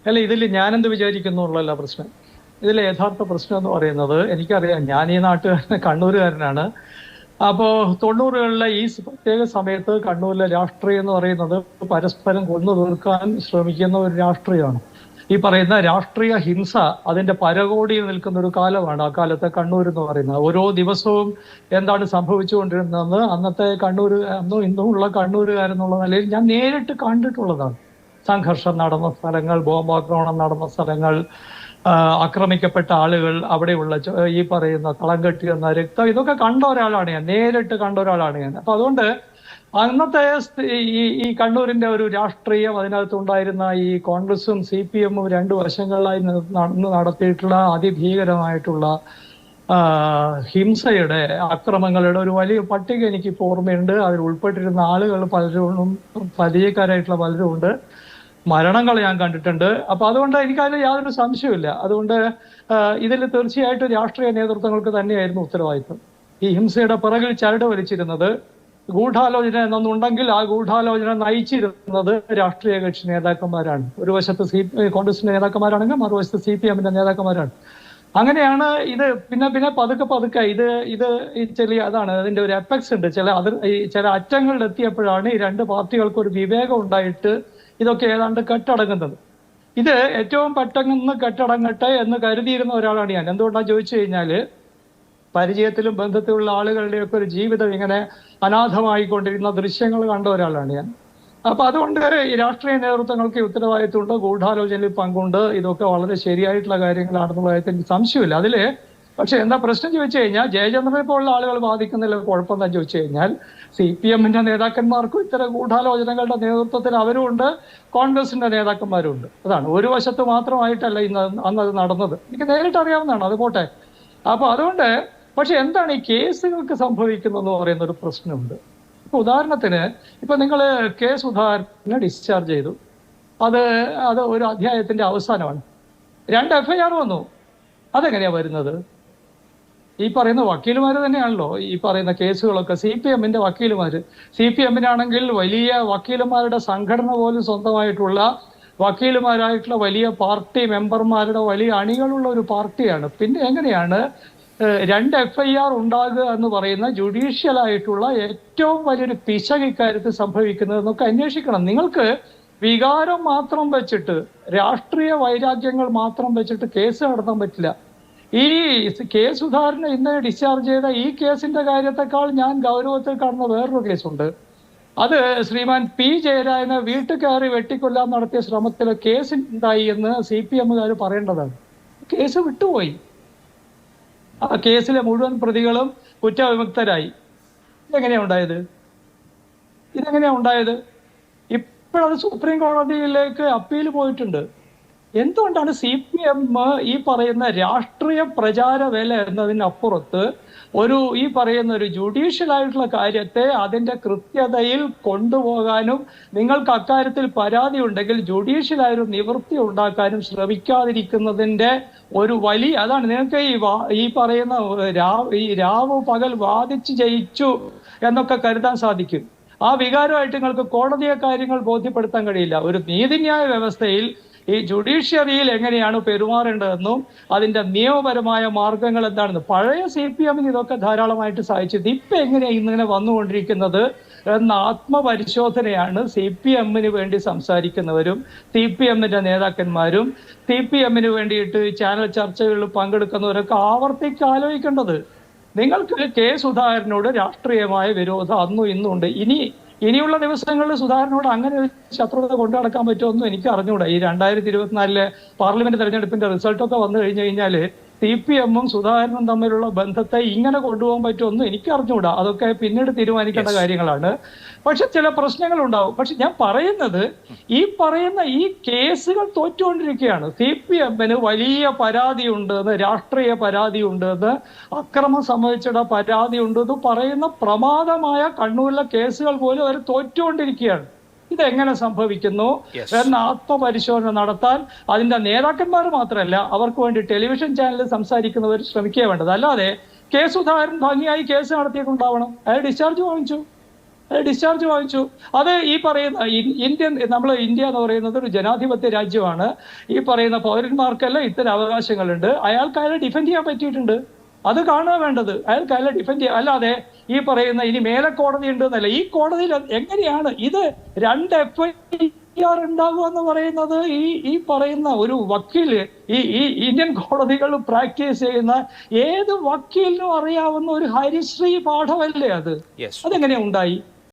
അല്ല, ഇതിൽ ഞാനെന്ത് വിചാരിക്കുന്നുള്ളല്ല പ്രശ്നം. ഇതിലെ യഥാർത്ഥ പ്രശ്നം എന്ന് പറയുന്നത്, എനിക്കറിയാം, ഞാൻ ഈ കണ്ണൂരുകാരനാണ്. അപ്പോ 90കളിലെ ഈ പ്രത്യേക സമയത്ത് കണ്ണൂരിലെ രാഷ്ട്രീയം എന്ന് പറയുന്നത് പരസ്പരം കൊന്നു തീർക്കാൻ ശ്രമിക്കുന്ന ഒരു രാഷ്ട്രീയമാണ്. ഈ പറയുന്ന രാഷ്ട്രീയ ഹിംസ അതിന്റെ പരകോടിയിൽ നിൽക്കുന്ന ഒരു കാലമാണ് ആ കാലത്തെ കണ്ണൂർ എന്ന് പറയുന്നത്. ഓരോ ദിവസവും എന്താണ് സംഭവിച്ചുകൊണ്ടിരുന്നതെന്ന് അന്നത്തെ കണ്ണൂർ, അന്നും ഇന്നും ഉള്ള കണ്ണൂരുകാരെന്നുള്ള നിലയിൽ ഞാൻ നേരിട്ട് കണ്ടിട്ടുള്ളതാണ്. സംഘർഷം നടന്ന സ്ഥലങ്ങൾ, ബോംബാക്രമണം നടന്ന സ്ഥലങ്ങൾ, ആക്രമിക്കപ്പെട്ട ആളുകൾ, അവിടെയുള്ള ഈ പറയുന്ന തളം കെട്ടിയെന്ന രക്തം, ഇതൊക്കെ കണ്ട ഒരാളാണ് ഞാൻ, നേരിട്ട് കണ്ട ഒരാളാണ് ഞാൻ. അപ്പൊ അതുകൊണ്ട് അന്നത്തെ ഈ കണ്ണൂരിന്റെ ഒരു രാഷ്ട്രീയം, അതിനകത്തുണ്ടായിരുന്ന ഈ കോൺഗ്രസും CPM-ഉം രണ്ടു വശങ്ങളിലായി നടത്തിയിട്ടുള്ള അതിഭീകരമായിട്ടുള്ള ഹിംസയുടെ, അക്രമങ്ങളുടെ ഒരു വലിയ പട്ടിക എനിക്ക് ഓർമ്മയുണ്ട്. അതിൽ ഉൾപ്പെട്ടിരുന്ന ആളുകൾ പലരും, പരിചയക്കാരായിട്ടുള്ള പലരും ഉണ്ട്. മരണങ്ങൾ ഞാൻ കണ്ടിട്ടുണ്ട്. അപ്പൊ അതുകൊണ്ട് എനിക്കതിൽ യാതൊരു സംശയമില്ല. അതുകൊണ്ട് ഇതിൽ തീർച്ചയായിട്ടും രാഷ്ട്രീയ നേതൃത്വങ്ങൾക്ക് തന്നെയായിരുന്നു ഉത്തരവാദിത്വം. ഈ ഹിംസയുടെ പിറകിൽ ചരട് വലിച്ചിരുന്നത്, ഗൂഢാലോചന എന്നൊന്നുണ്ടെങ്കിൽ ആ ഗൂഢാലോചന നയിച്ചിരുന്നത് രാഷ്ട്രീയ കക്ഷി നേതാക്കന്മാരാണ്. ഒരു വശത്ത് കോൺഗ്രസിന്റെ നേതാക്കന്മാരാണെങ്കിൽ മറുവശത്ത് CPM-ന്റെ നേതാക്കന്മാരാണ്. അങ്ങനെയാണ് ഇത്. പിന്നെ പതുക്കെ ഇത് ചെറിയ അതാണ് അതിന്റെ ഒരു എഫക്ട്സ് ഉണ്ട്. ചില അറ്റങ്ങളിൽ എത്തിയപ്പോഴാണ് ഈ രണ്ട് പാർട്ടികൾക്ക് ഒരു വിവേകം ഉണ്ടായിട്ട് ഇതൊക്കെ ഏതാണ്ട് കെട്ടടങ്ങുന്നത്. ഇത് ഏറ്റവും പെട്ടെന്ന് കെട്ടടങ്ങട്ടെ എന്ന് കരുതിയിരുന്ന ഒരാളാണ് ഞാൻ. എന്തുകൊണ്ടാണ് ചോദിച്ചു കഴിഞ്ഞാല്, പരിചയത്തിലും ബന്ധത്തിലുള്ള ആളുകളുടെയൊക്കെ ഒരു ജീവിതം ഇങ്ങനെ അനാഥമായിക്കൊണ്ടിരുന്ന ദൃശ്യങ്ങൾ കണ്ട ഒരാളാണ് ഞാൻ. അപ്പൊ അതുകൊണ്ട് ഈ രാഷ്ട്രീയ നേതൃത്വങ്ങൾക്ക് ഉത്തരവാദിത്വമുണ്ട്, ഗൂഢാലോചനയിൽ പങ്കുണ്ട്. ഇതൊക്കെ വളരെ ശരിയായിട്ടുള്ള കാര്യങ്ങളാണെന്നുള്ള കാര്യത്തിൽ എനിക്ക് സംശയമില്ല. അതില് പക്ഷെ എന്താ പ്രശ്നം ചോദിച്ചു കഴിഞ്ഞാൽ, ജയചന്ദ്രനെ പോലുള്ള ആളുകൾ വാദിക്കുന്നില്ല. കുഴപ്പമെന്താ ചോദിച്ചു കഴിഞ്ഞാൽ, CPM-ന്റെ നേതാക്കന്മാർക്കും ഇത്തരം ഗൂഢാലോചനകളുടെ നേതൃത്വത്തിൽ അവരും ഉണ്ട്, കോൺഗ്രസിന്റെ നേതാക്കന്മാരും ഉണ്ട്. അതാണ്, ഒരു വശത്ത് മാത്രമായിട്ടല്ല അന്നത് നടന്നത്. എനിക്ക് നേരിട്ട് അറിയാവുന്നതാണ്. അത് പോട്ടെ. അപ്പൊ അതുകൊണ്ട് പക്ഷെ എന്താണ് ഈ കേസുകൾക്ക് സംഭവിക്കുന്നതെന്ന് പറയുന്ന ഒരു പ്രശ്നമുണ്ട്. ഇപ്പൊ ഉദാഹരണത്തിന്, ഇപ്പൊ നിങ്ങൾ സുധാകരനെ ഡിസ്ചാർജ് ചെയ്തു. അത് ഒരു അധ്യായത്തിന്റെ അവസാനമാണ്. 2 FIR വന്നു. അതെങ്ങനെയാ വരുന്നത്? ഈ പറയുന്ന വക്കീലുമാർ തന്നെയാണല്ലോ ഈ പറയുന്ന കേസുകളൊക്കെ. CPM-ന്റെ വക്കീലുമാര്, CPM-നാണെങ്കിൽ വലിയ വക്കീലുമാരുടെ സംഘടന പോലും സ്വന്തമായിട്ടുള്ള വക്കീലുമാരായിട്ടുള്ള വലിയ പാർട്ടി മെമ്പർമാരുടെ വലിയ അണികളുള്ള ഒരു പാർട്ടിയാണ്. പിന്നെ എങ്ങനെയാണ് 2 FIR ഉണ്ടാകുക എന്ന് പറയുന്ന ജുഡീഷ്യൽ ആയിട്ടുള്ള ഏറ്റവും വലിയൊരു പിശക് ഇക്കാര്യത്തിൽ സംഭവിക്കുന്നത് എന്നൊക്കെ അന്വേഷിക്കണം. നിങ്ങൾക്ക് വികാരം മാത്രം വെച്ചിട്ട്, രാഷ്ട്രീയ വൈരാഗ്യങ്ങൾ മാത്രം വെച്ചിട്ട് കേസ് നടത്താൻ പറ്റില്ല. ഈ സുധാകരനെ ഇന്ന് ഡിസ്ചാർജ് ചെയ്ത ഈ കേസിന്റെ കാര്യത്തെക്കാൾ ഞാൻ ഗൗരവത്തിൽ കാണുന്ന വേറൊരു കേസുണ്ട്. അത് ശ്രീമാൻ P. ജയരാജനെ വീട്ടിൽ കയറി വെട്ടിക്കൊല്ലാൻ നടത്തിയ ശ്രമത്തിലെ കേസുണ്ടായി എന്ന് CPM-കാർ പറയേണ്ടതാണ്. കേസ് വിട്ടുപോയി. ആ കേസിലെ മുഴുവൻ പ്രതികളും കുറ്റവിമുക്തരായി. ഇതെങ്ങനെയാ ഉണ്ടായത്? ഇപ്പോഴത് സുപ്രീം കോടതിയിലേക്ക് അപ്പീൽ പോയിട്ടുണ്ട്. എന്തുകൊണ്ടാണ് CPM ഈ പറയുന്ന രാഷ്ട്രീയ പ്രചാര വില എന്നതിനപ്പുറത്ത് ഈ പറയുന്ന ഒരു ജുഡീഷ്യൽ ആയിട്ടുള്ള കാര്യത്തെ അതിന്റെ കൃത്യതയിൽ കൊണ്ടുപോകാനും, നിങ്ങൾക്ക് അക്കാര്യത്തിൽ പരാതി ഉണ്ടെങ്കിൽ ജുഡീഷ്യലായൊരു നിവൃത്തി ഉണ്ടാക്കാനും ശ്രമിക്കാതിരിക്കുന്നതിന്റെ ഒരു വലിയ, അതാണ് നിങ്ങൾക്ക് ഈ പറയുന്ന രാവ് പകൽ വാദിച്ച് ജയിച്ചു എന്നൊക്കെ കരുതാൻ സാധിക്കും. ആ വികാരമായിട്ട് നിങ്ങൾക്ക് കോടതിയെ കാര്യങ്ങൾ ബോധ്യപ്പെടുത്താൻ കഴിയില്ല. ഒരു നീതിന്യായ വ്യവസ്ഥയിൽ ഈ ജുഡീഷ്യറിയിൽ എങ്ങനെയാണ് പെരുമാറേണ്ടതെന്നും അതിന്റെ നിയമപരമായ മാർഗങ്ങൾ എന്താണെന്ന് പഴയ CPM-ന് ഇതൊക്കെ ധാരാളമായിട്ട് സഹായിച്ചത്. ഇപ്പൊ എങ്ങനെയാണ് ഇന്നിങ്ങനെ വന്നുകൊണ്ടിരിക്കുന്നത് എന്ന ആത്മപരിശോധനയാണ് CPM-ന് വേണ്ടി സംസാരിക്കുന്നവരും CPM-ന്റെ നേതാക്കന്മാരും CPM-ന് വേണ്ടിയിട്ട് ചാനൽ ചർച്ചകളിൽ പങ്കെടുക്കുന്നവരൊക്കെ ആലോചിക്കേണ്ടത്. നിങ്ങൾക്ക് സുധാകരനോട് രാഷ്ട്രീയമായ വിരോധം അന്നും ഇന്നും ഉണ്ട്. ഇനിയുള്ള ദിവസങ്ങളിൽ സുധാകരനോട് അങ്ങനെ ഒരു ശത്രുത കൊണ്ടു നടക്കാൻ പറ്റുമെന്നും എനിക്ക് അറിഞ്ഞുകൂടാ. ഈ 2024 പാർലമെന്റ് തെരഞ്ഞെടുപ്പിന്റെ റിസൾട്ടൊക്കെ വന്നു കഴിഞ്ഞു കഴിഞ്ഞാൽ CPM-ഉം സുധാകരനും തമ്മിലുള്ള ബന്ധത്തെ ഇങ്ങനെ കൊണ്ടുപോകാൻ പറ്റുമെന്നും എനിക്ക് അറിഞ്ഞുകൂടാ. അതൊക്കെ പിന്നീട് തീരുമാനിക്കേണ്ട കാര്യങ്ങളാണ്. പക്ഷെ ചില പ്രശ്നങ്ങൾ ഉണ്ടാവും. പക്ഷെ ഞാൻ പറയുന്നത്, ഈ പറയുന്ന ഈ കേസുകൾ തോറ്റുകൊണ്ടിരിക്കുകയാണ്. CPM-ന് വലിയ പരാതിയുണ്ടെന്ന്, രാഷ്ട്രീയ പരാതിയുണ്ടെന്ന്, അക്രമം സംബന്ധിച്ചുള്ള പരാതിയുണ്ടെന്ന് പറയുന്ന പ്രമാദമായ കണ്ണൂരിലെ കേസുകൾ പോലും അവർ തോറ്റുകൊണ്ടിരിക്കുകയാണ്. ഇതെങ്ങനെ സംഭവിക്കുന്നു എന്ന ആത്മപരിശോധന നടത്താൻ അതിന്റെ നേതാക്കന്മാർ മാത്രമല്ല, അവർക്ക് വേണ്ടി ടെലിവിഷൻ ചാനലിൽ സംസാരിക്കുന്നവർ ശ്രമിക്കുക വേണ്ടത്. അല്ലാതെ സുധാകരൻ ഭംഗിയായി കേസ് നടത്തിയിട്ടുണ്ടാവണം. അയാൾ ഡിസ്ചാർജ് വാങ്ങിച്ചു, ഡിസ്ചാർജ് വാങ്ങിച്ചു. അത് ഈ പറയുന്ന ഇന്ത്യ എന്ന് പറയുന്നത് ഒരു ജനാധിപത്യ രാജ്യമാണ്. ഈ പറയുന്ന പൗരന്മാർക്കെല്ലാം ഇത്തരം അവകാശങ്ങളുണ്ട്. അയാളെ ഡിഫെൻഡ് ചെയ്യാൻ പറ്റിയിട്ടുണ്ട്. അത് കാണുക വേണ്ടത്. അയാളെ ഡിഫെൻഡ് ചെയ്യുക. അല്ലാതെ ഈ പറയുന്ന ഇനി മേലെ കോടതി ഉണ്ട് എന്നല്ല. ഈ കോടതിയിൽ എങ്ങനെയാണ് ഇത് 2 FIR ഉണ്ടാകുക എന്ന് പറയുന്നത്? ഈ പറയുന്ന ഒരു വക്കീല്, ഈ ഇന്ത്യൻ കോടതികൾ പ്രാക്ടീസ് ചെയ്യുന്ന ഏത് വക്കീലിനും അറിയാവുന്ന ഒരു ഹരിശ്രീ പാഠമല്ലേ അത്? അതെങ്ങനെയാ ഉണ്ടായി?